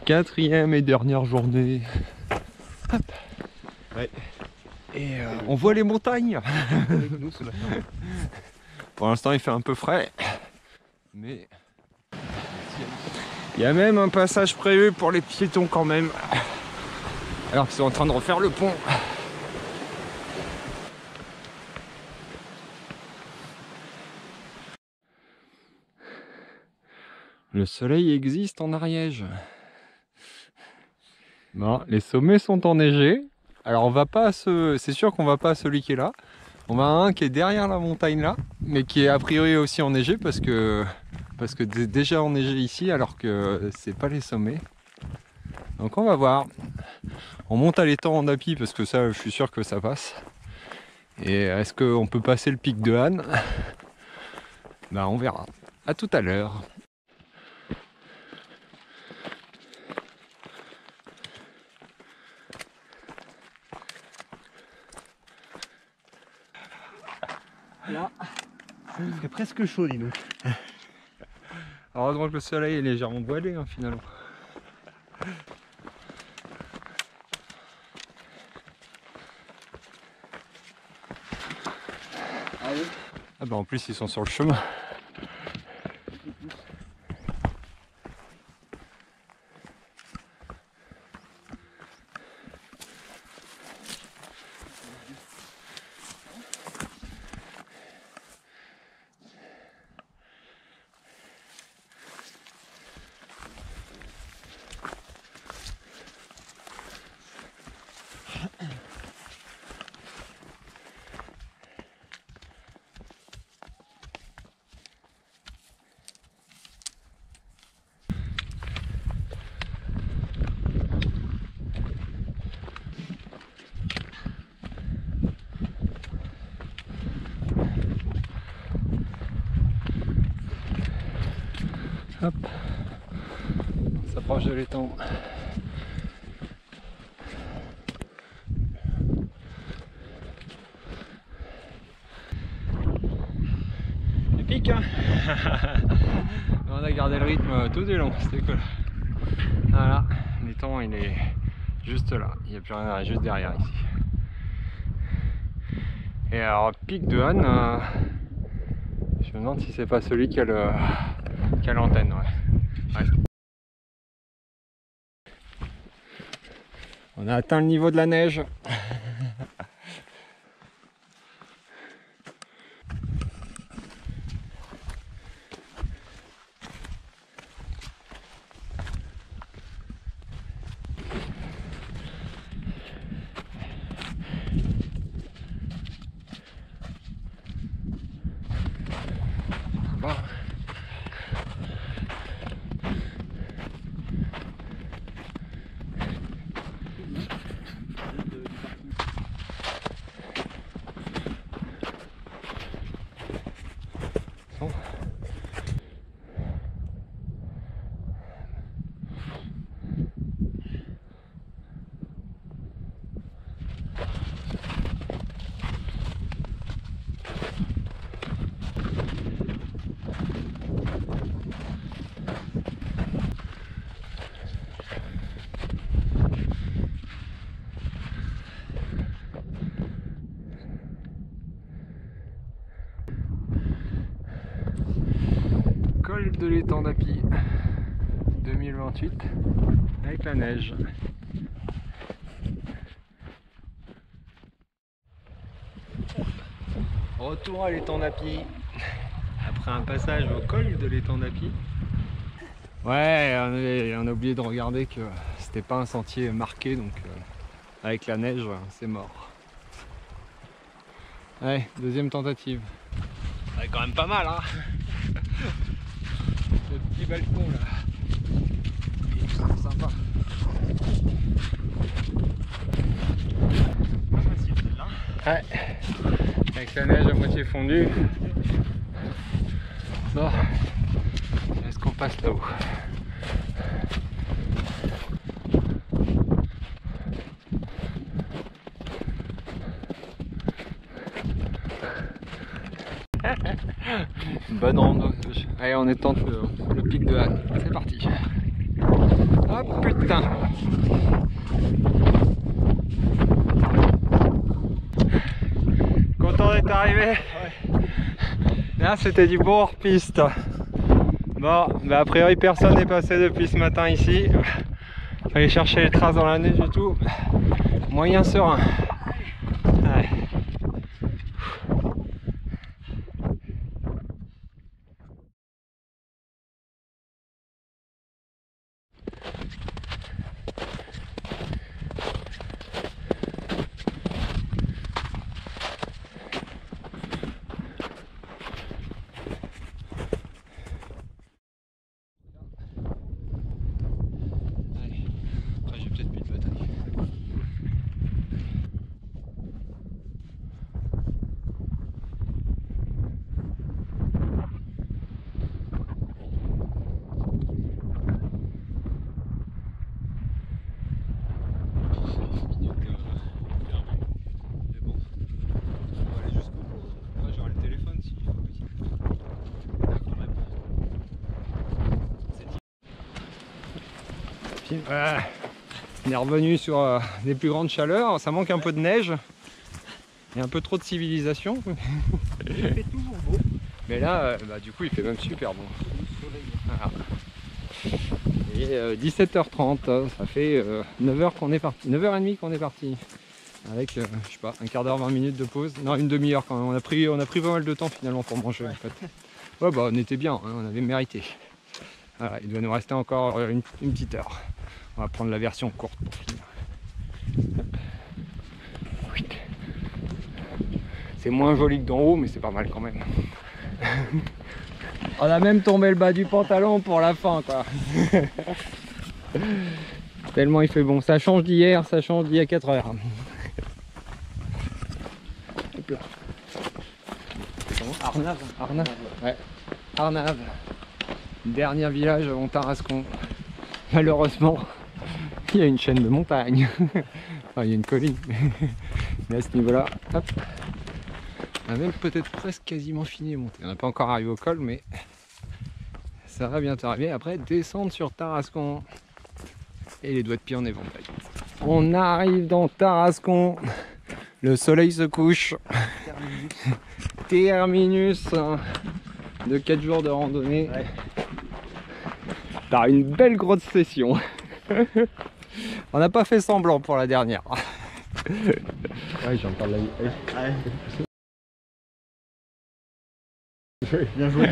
4e et dernière journée. Hop. Ouais. Et on voit les montagnes. Avec nous ce matin. Pour l'instant il fait un peu frais. Mais il y a même un passage prévu pour les piétons quand même. Alors qu'ils sont en train de refaire le pont. Le soleil existe en Ariège. Bon, les sommets sont enneigés. Alors on va pas à c'est sûr qu'on va pas à celui qui est là. On va à un qui est derrière la montagne là, mais qui est a priori aussi enneigé parce que déjà enneigé ici alors que c'est pas les sommets. Donc on va voir. On monte à l'étang en Dapi parce que ça je suis sûr que ça passe. Et est-ce qu'on peut passer le pic de Han? Bah on verra. À tout à l'heure. Là, il fait presque chaud, dis donc. Heureusement que le soleil est légèrement voilé hein, finalement. Allez. Ah bah en plus ils sont sur le chemin. Hop, on s'approche de l'étang. Il pique hein. On a gardé le rythme tout du long, c'était cool. Voilà, l'étang il est juste là, il n'y a plus rien, juste derrière ici. Et alors pic de Han, je me demande si c'est pas celui qui a l'antenne, ouais. On a atteint le niveau de la neige. Bon. Col de l'étang d'Api 2028 avec la neige. Retour à l'étang d'Api après un passage au col de l'étang d'Api. Ouais, on a oublié de regarder que c'était pas un sentier marqué, donc avec la neige c'est mort. Ouais, deuxième tentative. Ouais, quand même pas mal hein. Le petit balcon là, il est sympa. Pas facile celle-là. Ouais, avec la neige à moitié fondue. Bon, est-ce qu'on passe là-haut? Bonne rando. Allez, on est tente le pic de Han. C'est parti. Ah putain. Content d'être arrivé. Ouais. Là c'était du bon hors-piste. Bon, bah a priori personne n'est passé depuis ce matin ici. Fallait chercher les traces dans la neige et tout. Moyen serein. Ouais. Après j'ai peut-être plus de batterie. Mais bon, on va aller jusqu'au bout. Après j'aurai le téléphone si il faut aussi. Quand même. Ouais. On est revenu sur des plus grandes chaleurs, ça manque un peu de neige et un peu trop de civilisation. Il fait toujours beau. Mais là, bah, du coup il fait même super bon. Voilà. Et 17h30, ça fait 9h qu'on est parti, 9h30 qu'on est parti. Avec, je sais pas, un quart d'heure, 20 minutes de pause. Non, une demi-heure quand même, on a pris pas mal de temps finalement pour manger en fait. Ouais bah on était bien, hein, on avait mérité. Voilà, il doit nous rester encore une petite heure. On va prendre la version courte pour finir. C'est moins joli que d'en haut, mais c'est pas mal quand même. On a même tombé le bas du pantalon pour la fin, quoi. Tellement il fait bon. Ça change d'hier, ça change d'il y a 4 heures. Hop là. Arnave. Arnave. Ouais. Arnave. Dernier village avant Tarascon. Malheureusement, il y a une chaîne de montagne. Enfin, il y a une colline. Mais à ce niveau-là, hop. On a même peut-être presque quasiment fini de monter. On n'a pas encore arrivé au col, mais ça va bientôt arriver. Après, descendre sur Tarascon. Et les doigts de pied en éventail. On arrive dans Tarascon. Le soleil se couche. Terminus de 4 jours de randonnée. Ouais. Par une belle grosse session. On n'a pas fait semblant pour la dernière. Ouais, j'ai encore de la vie. Ouais. Bien joué.